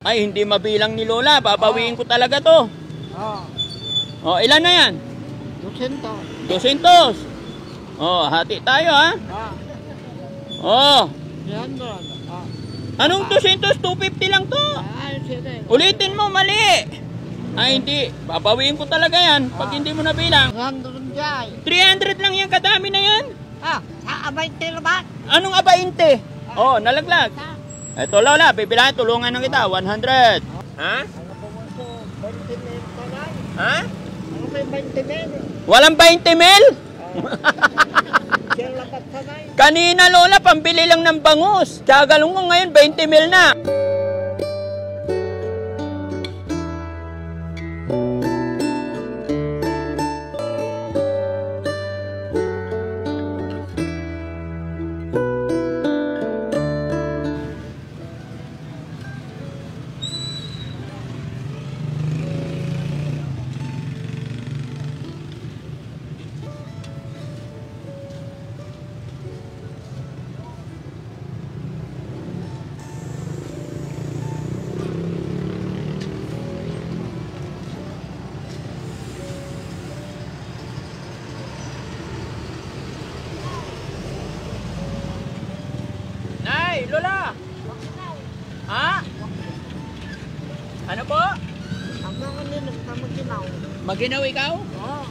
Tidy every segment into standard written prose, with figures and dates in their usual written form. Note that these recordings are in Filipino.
Ay, hindi mabilang ni Lola. Babawiin ko talaga to. Oh, ilan na yan? 200. 200. Oh, hati tayo ha. Oh. 300. Anong 200? 250 lang to. Ay, sige. Ulitin mo, mali. Ay, hindi. Babawiin ko talaga yan pag hindi mo nabilang. 300 dyan. 300 lang yan. Kadami na yan. Sa abay ba? Anong abainte? Oh, nalaglag. Eto Lola, bibilahin, tulungan ng kita. 100. Ha? Ha? Ano kayo 20 mil? Walang 20 mil? Kanina Lola, pambili lang ng bangus. Tsagalong ko ngayon, 20 mil na. Lola! Ha? Ano po? Maginaw. Maginaw ikaw? Oo.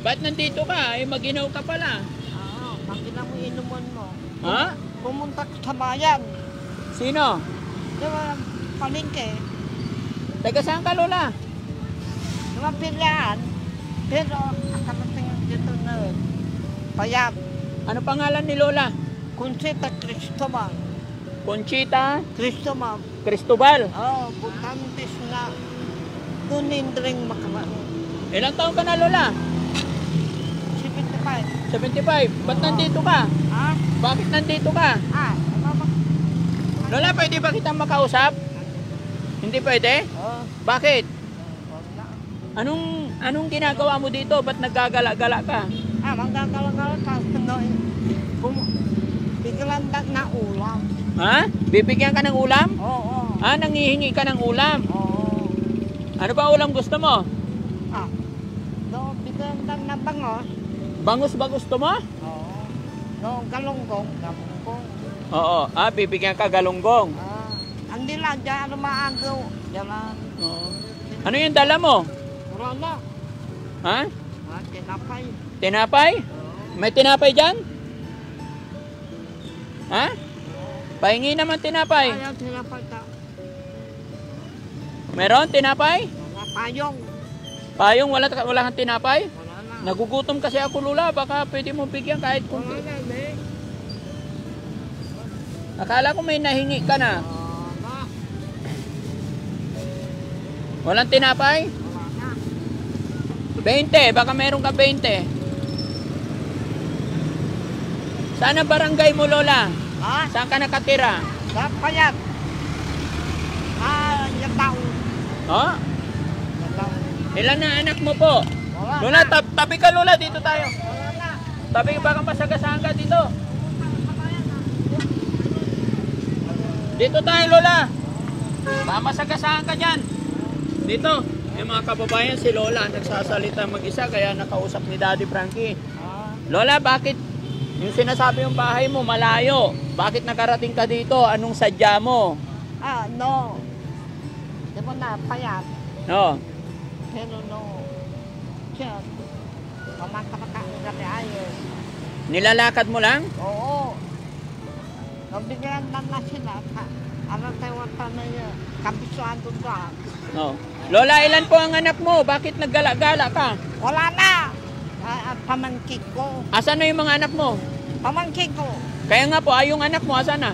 Ba't nandito ka? Eh, maginaw ka pala. Oo, maginaw mo inuman mo. Ha? Pumunta ka sa bayan. Sino? Diba, palengke. Taga saan ka, Lola? Diba, pilihan. Pero, akalating dito na rin. Payag. Ano pangalan ni Lola? Conchita Cristobal. Conchita Cristobal. Cristobal. Oo, butantes na tunindring makaman. Ilang taon ka na, Lola? 75. 75. Ba't nandito ka? Ha? Bakit nandito ka? Lola, pwede ba kitang makausap? Hindi pwede? Oo. Bakit? Wala. Anong ginagawa mo dito? Ba't naggagala-gala ka? Magkakala-kala ka. Biglan na ulam. Ha? Bibigyan ka ng ulam? Oo. Nangihingi ka ng ulam. Oo. Ano ba ulam gusto mo? Biglan na bangos. Bangus ba gusto mo? Oo. Galunggong. Oo. Bibigyan ka galunggong. Hindi lang dyan maagaw. Diyan. Oo. Ano yung dala mo? Wala na. Ha? Tinapay. Tinapay? May tinapay dyan? Ha? Pahingi naman tinapay. Ayaw tinapay ka. Meron tinapay? Payong. Payong, wala kang tinapay? Wala na. Nagugutom kasi ako, Lola. Baka pwede mo bigyan kahit kung... Wala na, eh. Akala ko may nahingi ka na. Wala. Walang tinapay? Wala na. 20, baka meron ka 20. Saan ang barangay mo, Lola? Ha? Saan ka nakatira? Sa payat. Yataw. Oh? Yataw. Ilan na anak mo po? Wala Lola, na. tabi ka, Lola. Dito tayo. Wala na. Tabi, baka masagasaan ka dito. Dito tayo, Lola. Baka masagasaan ka dyan. Dito. Yung mga kababayan, si Lola nagsasalita mag-isa, kaya nakausap ni Daddy Frankie. Lola, bakit yung sinasabi yung bahay mo malayo? Bakit nakarating ka dito? Anong sadya mo? No. Di ba na, payat. No. Pero no. Siya. Pamakapakain kami ayun. Nilalakad mo lang? Oo. Nabigyan na sila. Ano tayo na yun? Kabisuan doon ka. No. Lola, ilan po ang anak mo? Bakit naggala-gala ka? Wala na. Pamangkin ko. Asan na yung mga anak mo? Pamangkin ko. Kaya nga po, yung anak mo, asan na?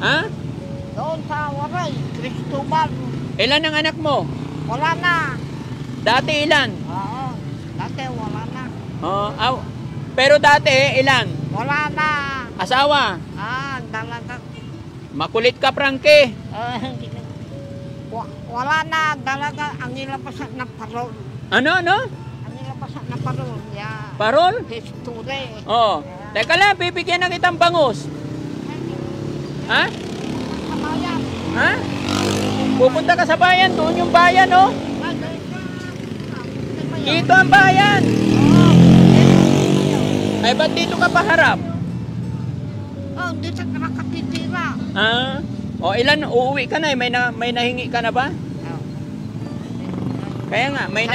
Ha? Doon sa Waray, Cristobal. Ilan ang anak mo? Wala na. Dati ilan? Oo. Dati wala na. Pero dati, ilan? Wala na. Asawa? Dalaga. Makulit ka, Frankie. Wala na. Dalaga. Ang ilabasan na parol. Ano? Ang ilabasan na parol. Yeah. Parol? History. Oo. Teka lang, bibigyan na kitang bangus. Ha? Kabayan. Ha? Pupunta ka sa bayan, doon yung bayan, oh. Dito ang bayan. Ay, ba't dito ka paharap? Oh, dito ka nakatitira. Ah? O, ilan? Uuwi ka na, eh. May nahingi ka na ba? Kaya nga, may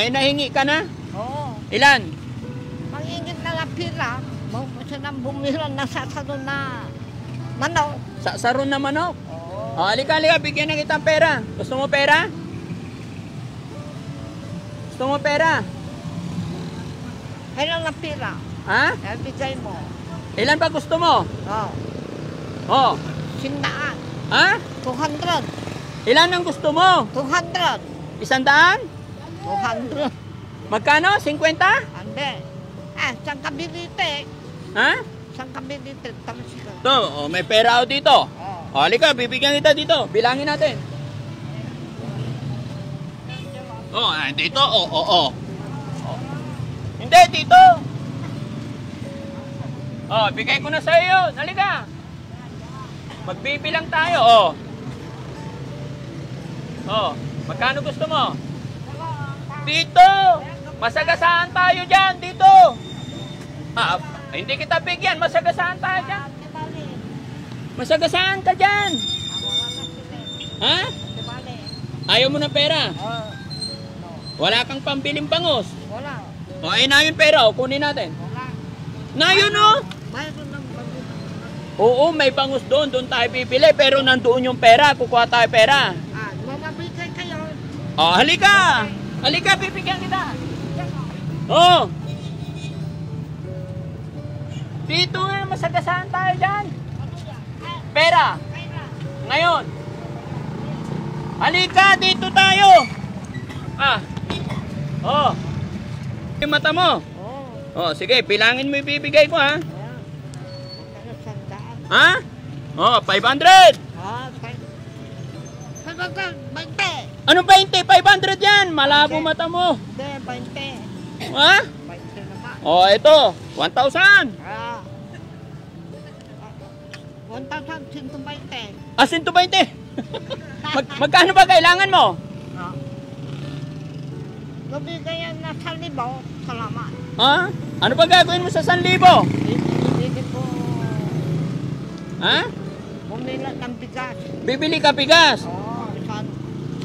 nahingi ka na? Oo. Ilan? Mangingit na lang pila. Siya nang bumira na sa salon na manok. Sa saron na manok? Oo. O, halika, bigyan na kitang pera. Gusto mo pera? Gusto mo pera? Kailan na pila? Ha? Bigay mo. Ilan ba gusto mo? Oo. Oh. Sindaan. Ha? 200. Ilan ang gusto mo? 200. 100? 200. Magkano? 50? Ande. Saan ka bilite? Ha? Saan ka bilite? Tapos ka. Ito, oh, may pera ako dito. Oo. O, halika, bibigyan kita dito. Bilangin natin. Oh, dito. Oh. Hindi, dito. Oh, bigay ko na sa iyo. Halika. Magbibilang tayo, oh. Oh, magkano gusto mo? Dito. Masagasaan tayo dyan, dito. Hindi kita bigyan. Masagasaan tayo dyan. Masagasaan ka dyan. Ha? Ayaw mo ng pera? Wala kang pambiling bangus? Wala. O, ay na yung pera. O, kunin natin. Wala. Na yun, o. Mayroon ng bago. Oo, may bangus doon. Doon tayo pipili. Pero nandoon yung pera. Kukuha tayo pera. Mamabigay kayo. O, halika. Halika, bibigyan kita. O. Dito nga, masagasaan tayo dyan. Pera. Ngayon. Halika, dito tayo. Oh. Yung mata mo. Oo. Oh, sige, bilangin mo yung bibigay ko, ha? Magkano sandaan? Ha? Oh, 500. Pagkakal, 20. Anong 20? 500 yan. Malabo mata mo. Hindi, 20. Ha? 20 naman. Oh, ito. 1,000. 1,120. 120. Magkano ba kailangan mo? Nabigayan na 1,000. Salamat. Ha? Ano ba gagawin mo sa 1,000? Hindi po Ha? bumila ng bigas. Bibili ka bigas. Oo, isang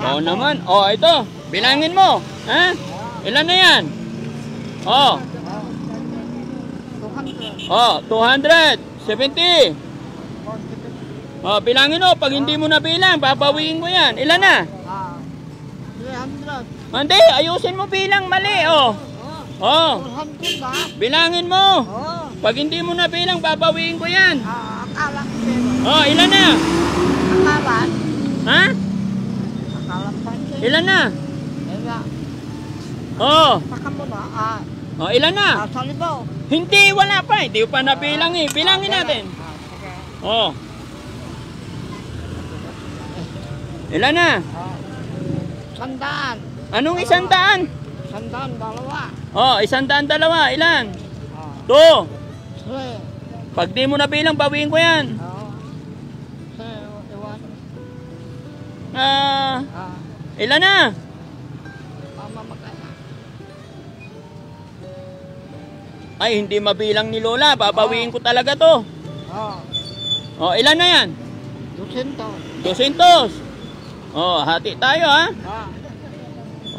Oo naman. Oh, ito. Bilangin mo. Ha? Ilan na yan? Oh. 200. Oh, 270. Oh, bilangin mo. Pag hindi mo nabilang, babawiin ko yan. Ilan na? 300. Hindi, ayusin mo bilang. Mali, oh. Oh. 200 ba? Bilangin mo. Oo. Pag hindi mo nabilang, babawiin ko yan. Akala ko sa'yo. Oh, ilan na? Akala? Ha? Akala pa sa'yo. Ilan na? Ilan? Oh. Saka mo na. Oh, ilan na? 1,000. Hindi, wala pa. Hindi pa nabilang eh. Bilangin natin. Sige. Oh. Ilan na? 100. Anong 100? 100, dalawa. Oh, 102. Ilan? 2. 3. Pag di mo nabilang, bawiin ko yan. Oo. 3, 1. Ilan na? Mama magana. Ay, hindi mabilang ni Lola. Babawiin ko talaga to. Oo. Oh, ilan na yan? 200. 200. Oh, hati tayo, ha?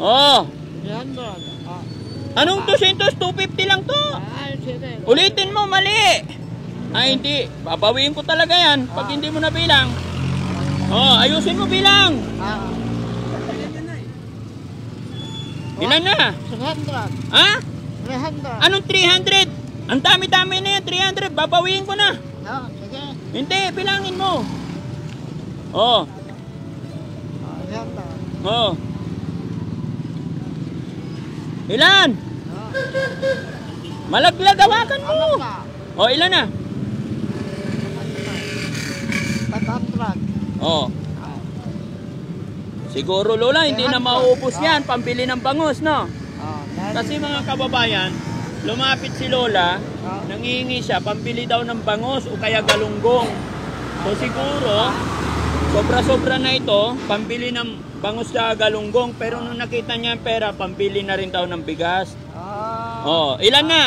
Oh. 300. Anong 200? 250 lang to. Ay, sige. Ulitin mo, mali. Ay, hindi. Babawiin ko talaga yan pag hindi mo nabilang. Oh, ayusin mo bilang. Ilan na? 300. Ha? 300. Anong 300? Ang dami-dami na yan, 300. Babawiin ko na. Sige. Hindi, bilangin mo. Oh. 300. Oh. Ilan? Malaglag, hawakan mo. Oh, ilan na? 500. Oh. Siguro, Lola, hindi na mauubos yan. Pambili ng bangus, no? Kasi mga kababayan, lumapit si Lola, nangihingi siya, pambili daw ng bangus o kaya galunggong. So siguro, sobra-sobra na ito, pambili ng bangus sa galunggong. Pero nung nakita niya ang pera, pambili na rin daw ng bigas. Oh, ilan na?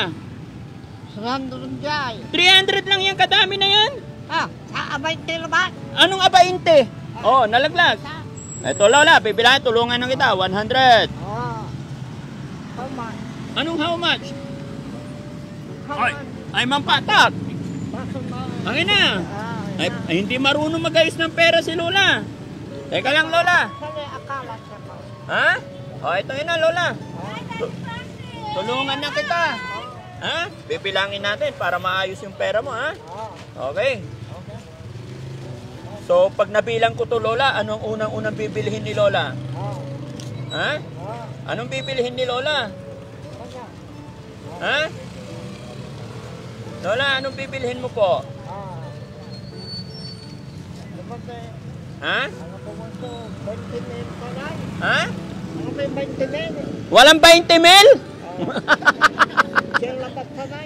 100 jay. 300 lang yan, kadami na yan. Abay ba? Anong abainte? Oh, nalaglag. Ito Lola, bibilahin, tulungan ng kita, 100. How much? Anong how much? How Ay, much? ay mampatak. Bakit ba? Angin na. Ay, hindi marunong mag-ayos ng pera si Lola. Teka lang Lola. Kasi akala siya ba? Ha? O, ito yun na Lola. Tulungan na kita. Ha? Bibilangin natin para maayos yung pera mo, ha? Okay. So, pag nabilang ko to Lola, anong unang-unang bibilihin ni Lola? Ha? Anong bibilihin ni Lola? Ha? Lola, anong bibilihin mo po? Ha? Ha? Walang 20 mil?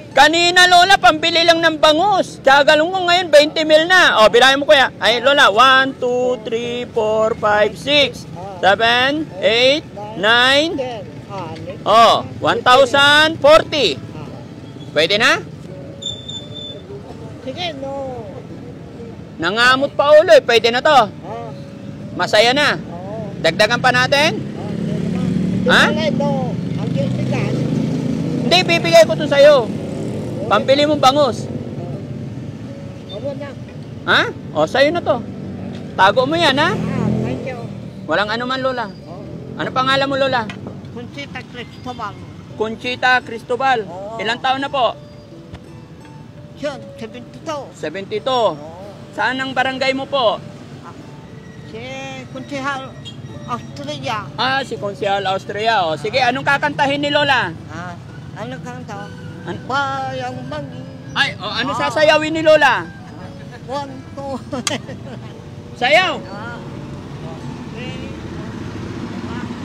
Kanina Lola, pambili lang ng bangus. Kagalong ko ngayon, 20 mil na. O, bilangin mo kuya. Ay Lola, 1, 2, 3, 4, 5, 6, 7, 8, 9. Oh, 1,040. Pwede na? Sige, no. Nangamot pa ulo eh. Pwede na to. Masaya na. Dagdagan pa natin? Ha? Hindi, bibigay ko to sa'yo. Pampili mong bangus. Ha? O, sa'yo na to. Tago mo yan, ha? Thank you. Walang ano man, Lola. Ano pangalan mo, Lola? Conchita Cristobal. Conchita Cristobal. Ilang taon na po? Yun, 72. 72. Saan ang barangay mo po? Si Kuntihal, Australia. Ah, si Konsehal Austria. O, sige, anong kakantahin ni Lola? Ano kang tao? Bayang magi. Ay, o, ano sasayawin ni Lola? 1, 2. Sayaw!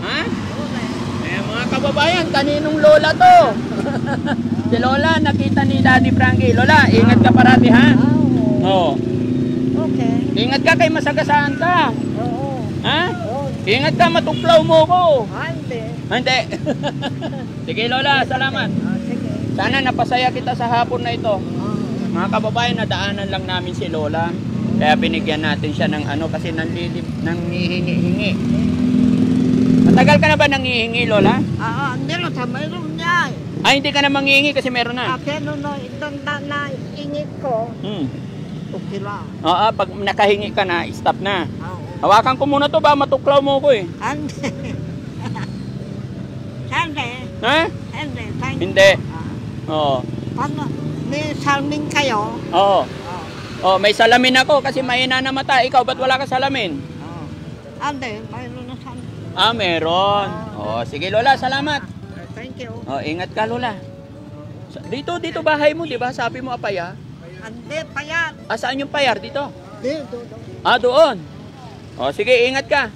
Ha? Eh, mga kababayan, kaninong Lola to? Si Lola, nakita ni Daddy Frankie. Lola, ingat ka parati, ha? Oo. Okay. Ingat ka kay masagasaan ka. Oo. Ha? Ingat ka, matuklaw mo ko. Hindi. Hindi. Sige Lola, salamat. Sige. Sana napasaya kita sa hapon na ito. Mga kababayan, nadaanan lang namin si Lola. Kaya binigyan natin siya ng ano kasi nangihingi-hingi. Matagal ka na ba nangihingi, Lola? Hindi na sa mayroon niya. Ay, hindi ka na mangihingi kasi meron na. Pero no, itong na ingit ko, okay lang. Oo, pag nakahingi ka na, stop na. Oo. Hawakan ko muna to ba, matuklaw mo ko eh. Hindi. Ha? Hindi. Hindi. Oo. Pag may salming kayo, Oo. Oh, may salamin ako kasi mahina na mata. Ikaw, ba't wala ka salamin? hindi, mayroon na salming. Ah, meron. Oh, sige Lola, salamat. Thank you. Oh, ingat ka Lola. Dito bahay mo, di ba? Sabi mo apaya. Hindi, payat. Ah, saan yung payar? Dito? Dito. Ah, doon. Oh, sige, ingat ka.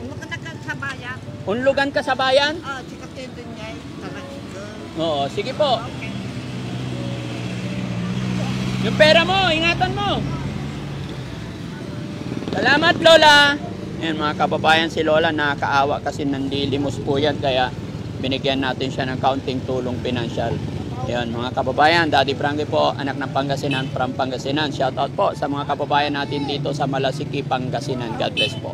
Ano ka na sa bayan? Unlugan ka sa bayan? Sikatin din niya. Talagang. Oo, sige po. Okay. Yung pera mo, ingatan mo. Salamat Lola. Ayan mga kababayan, si Lola nakakaawa kasi nandilimos po yan. Kaya binigyan natin siya ng kaunting tulong pinansyal. Ayan mga kababayan, Daddy Frankie po, anak ng Pangasinan from Pangasinan. Shout out po sa mga kababayan natin dito sa Malasiki, Pangasinan. God bless po.